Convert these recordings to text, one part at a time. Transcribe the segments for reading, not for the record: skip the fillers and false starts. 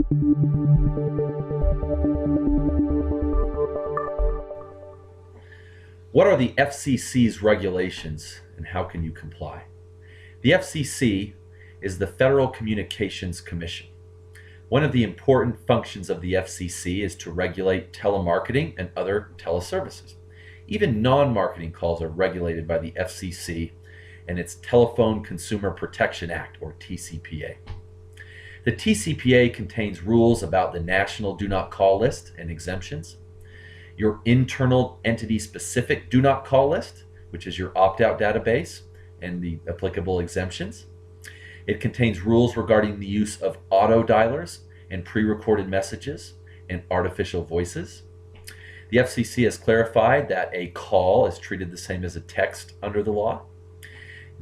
What are the FCC's regulations and how can you comply? The FCC is the Federal Communications Commission. One of the important functions of the FCC is to regulate telemarketing and other teleservices. Even non-marketing calls are regulated by the FCC and its Telephone Consumer Protection Act, or TCPA. The TCPA contains rules about the National Do Not Call list and exemptions, your internal entity-specific Do Not Call list, which is your opt-out database, and the applicable exemptions. It contains rules regarding the use of auto dialers and pre-recorded messages and artificial voices. The FCC has clarified that a call is treated the same as a text under the law.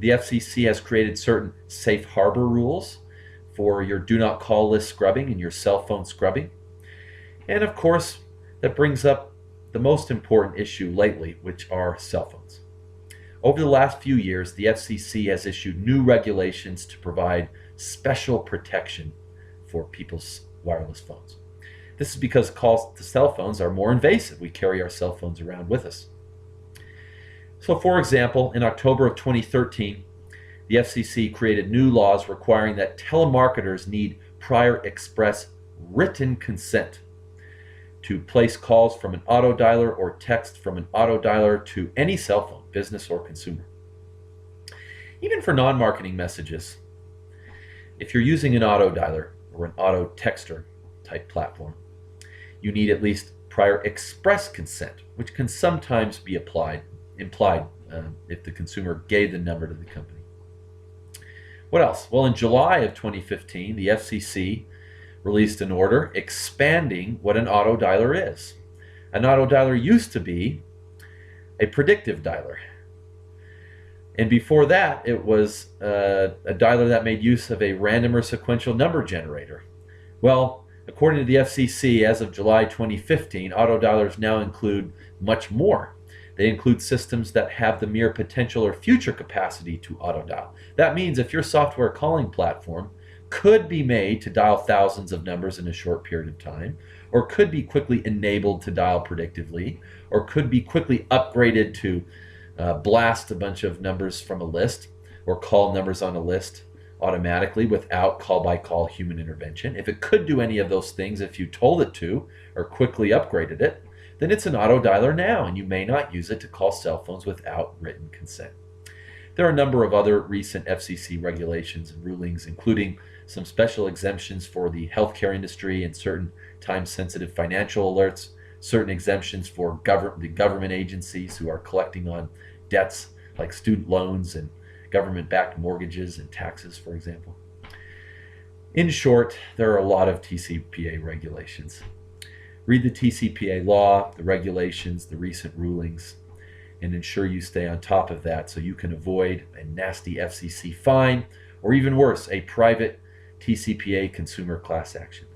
The FCC has created certain safe harbor rules for your do not call list scrubbing and your cell phone scrubbing. And of course, that brings up the most important issue lately, which are cell phones. Over the last few years, the FCC has issued new regulations to provide special protection for people's wireless phones. This is because calls to cell phones are more invasive. We carry our cell phones around with us. So for example, in October of 2013, the FCC created new laws requiring that telemarketers need prior express written consent to place calls from an auto dialer or text from an auto dialer to any cell phone, business or consumer. Even for non-marketing messages, if you're using an auto dialer or an auto texter type platform, you need at least prior express consent, which can sometimes be implied if the consumer gave the number to the company. What else? Well, in July of 2015, the FCC released an order expanding what an auto dialer is. An auto dialer used to be a predictive dialer. And before that, it was a dialer that made use of a random or sequential number generator. Well, according to the FCC, as of July 2015, auto dialers now include much more. They include systems that have the mere potential or future capacity to auto dial. That means if your software calling platform could be made to dial thousands of numbers in a short period of time, or could be quickly enabled to dial predictively, or could be quickly upgraded to blast a bunch of numbers from a list, or call numbers on a list automatically without call-by-call human intervention. If it could do any of those things, if you told it to, or quickly upgraded it, then it's an auto dialer now, and you may not use it to call cell phones without written consent. There are a number of other recent FCC regulations and rulings, including some special exemptions for the healthcare industry and certain time-sensitive financial alerts, certain exemptions for the government agencies who are collecting on debts like student loans and government-backed mortgages and taxes, for example. In short, there are a lot of TCPA regulations. Read the TCPA law, the regulations, the recent rulings, and ensure you stay on top of that so you can avoid a nasty FCC fine, or even worse, a private TCPA consumer class action.